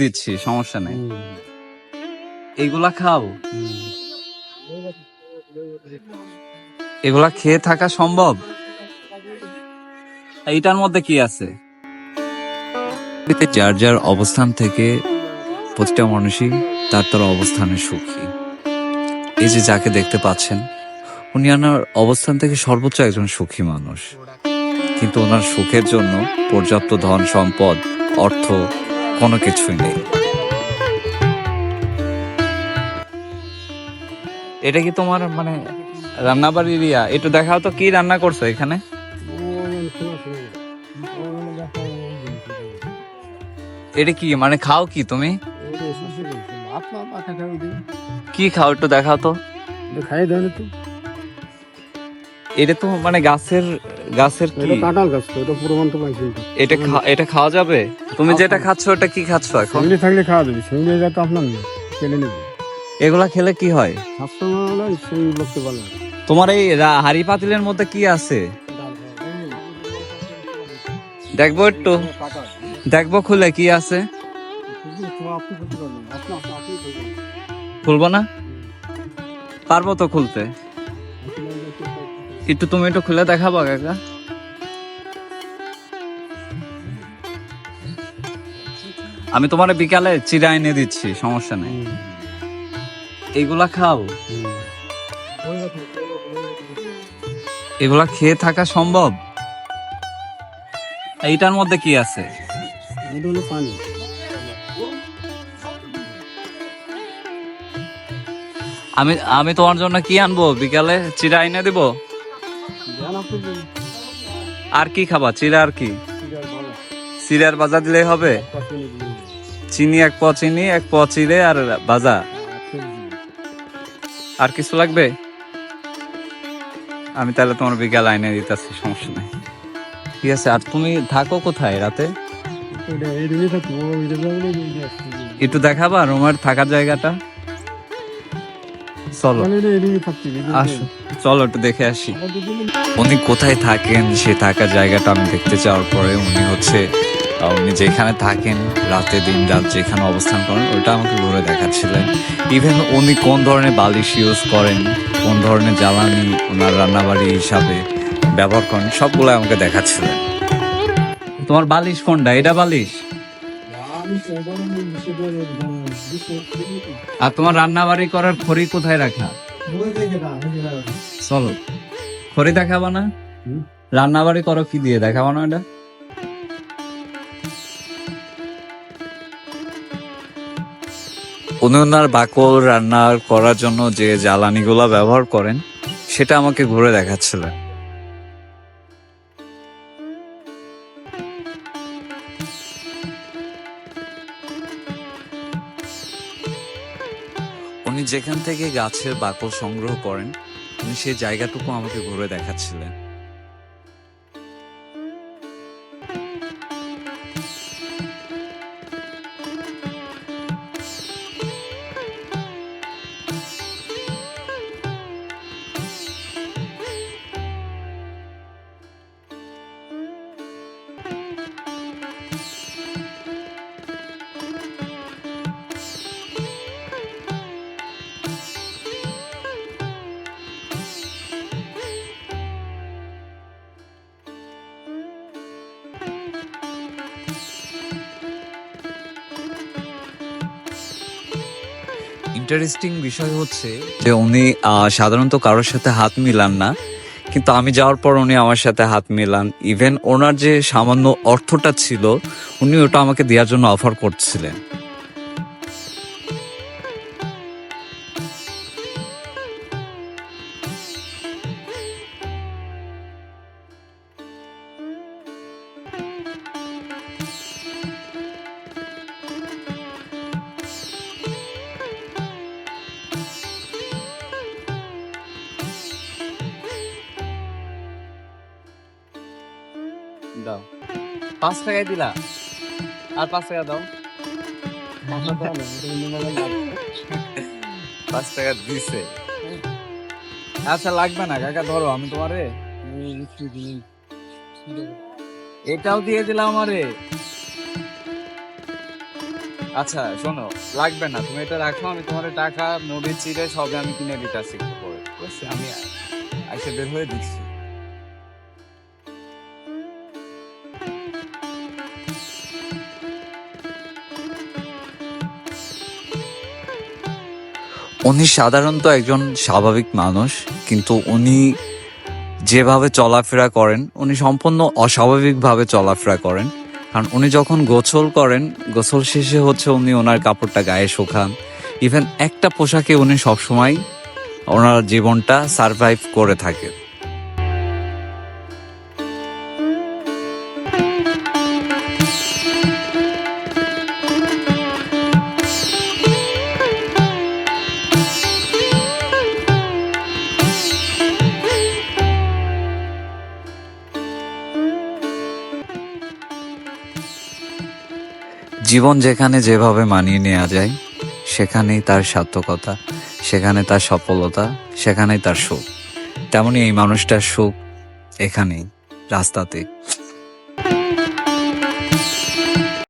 দিচ্ছি, সমস্যা নেই। এগুলা খাও, এগুলা খেয়ে থাকা সম্ভব? এইটার মধ্যে কি আছে? যার যার অবস্থান থেকে প্রতিটা মানুষই তার তার অবস্থানে সুখী। এই যে যাকে দেখতে পাচ্ছেন, উনি ওনার অবস্থান থেকে সর্বোচ্চ একজন সুখী মানুষ, কিন্তু ওনার সুখের জন্য পর্যাপ্ত ধন সম্পদ অর্থ কোনো কিছুই নেই। এটা কি তোমার মানে রান্নাবাড়ি এরিয়া? একটু দেখাও তো কি রান্না করছো এখানে। এটা কি মানে খাও কি তুমি? কি খাও একটু দেখাও তো। এটা তো মানে গাছের গাছের কি? কাঁঠাল গাছ তো, এটা পুরোমান তো পাইছি। এটা খাওয়া যাবে? তুমি যেটা খাচ্ছ ওটা কি খাচ্ছ এখন? সঙ্গে থাকলে খাওয়া যাবে, সঙ্গে যা তো আপনার নেই, কেনে নেবে। এগুলা খেলে কি হয়? স্বাস্থ্য সেই লোককে বলা হয়। তোমার এই হাড়ি পাতিলের মধ্যে কি আছে দেখবো একটু, দেখবো খুলে কি আছে। খুলবো না? পারবো তো খুলতে। একটু তুমি একটু খুলে দেখাবো কাকা। আমি তোমার বিকালে চিড়া এনে দিচ্ছি, সমস্যা নেই। এগুলা খাও, এগুলা খেয়ে থাকা সম্ভব? এইটার মধ্যে কি আছে? পানি। আমি আমি তোমার জন্য কি আনবো বিকালে? চিড়া এনে দিব। আর কি খাবা? চিড়া আর কি? চিড়ার ভাজা দিলেই হবে? চিনি এক পোয়া, চিনি এক পোয়া, চিড়ে আর ভাজা। আর কিছু লাগবে? আমি তাহলে তোমার বিকাল আইনে দিতেছি, সমস্যা নাই। ঠিক আছে। আর তুমি থাকো কোথায় রাতে? একটু দেখাবা রুমের থাকার জায়গাটা? চলো আসো, চলো একটু দেখে আসি উনি কোথায় থাকেন। সে থাকার জায়গাটা আমি দেখতে চাওয়ার পরে উনি যেখানে থাকেন রাতে দিন রাত যেখানে অবস্থান করেন ওটা আমাকে ঘুরে দেখাচ্ছিলেন। ইভেন উনি কোন ধরনের বালিশ ইউজ করেন, কোন ধরনের জ্বালানি ওনার রান্নাবাড়ি হিসাবে ব্যবহার করেন, সবগুলো আমাকে দেখাচ্ছিলেন। তোমার বালিশ কোনটা? এটা বালিশ? আর তোমার রান্নাবাড়ি করার খড়ি কোথায় রাখা? চলো, খড়ি দেখাবা না? রান্নাবাড়ি করো কি দিয়ে, দেখাবো না এটা? উনি ওনার বাকল রান্না করার জন্য যে জ্বালানিগুলা ব্যবহার করেন সেটা আমাকে ঘুরে দেখাচ্ছিলেন। উনি যেখান থেকে গাছের বাকল সংগ্রহ করেন উনি সেই জায়গাটুকু আমাকে ঘুরে দেখাচ্ছিলেন। ইন্টারেস্টিং বিষয় হচ্ছে যে উনি সাধারণত কারোর সাথে হাত মিলান না, কিন্তু আমি যাওয়ার পর উনি আমার সাথে হাত মিলান। ইভেন ওনার যে সামান্য অর্থটা ছিল উনি ওটা আমাকে দেওয়ার জন্য অফার করছিলেন। দাও, 5 টাকায় দিলা, আর 5 টাকা দাও। 5 টাকা দিছে। আচ্ছা লাগবে না কাকা, ধরো আমি তোমারে এটাও দিয়ে দিলাম আমারে। আচ্ছা শোনো, লাগবে না, তুমি এটা রাখো, আমি তোমার টাকা মুড়ি চিড়ে সবে আমি কিনে দিতেছি একটু পরে, ঠিক আছে? আমি এসে বের হয়ে দিচ্ছি। উনি সাধারণত একজন স্বাভাবিক মানুষ, কিন্তু উনি যেভাবে চলাফেরা করেন উনি সম্পূর্ণ অস্বাভাবিকভাবে চলাফেরা করেন। কারণ উনি যখন গোসল করেন, গোসল শেষে হচ্ছে উনি ওনার কাপড়টা গায়ে শুকান। ইভেন একটা পোশাকে উনি সবসময় ওনার জীবনটা সারভাইভ করে থাকেন। জীবন যেখানে যেভাবে মানিয়ে নেওয়া যায়, সেখানেই তার সার্থকতা, সেখানে তার সফলতা, সেখানেই তার সুখ। তেমনি এই মানুষটার সুখ এখানেই, রাস্তাতে।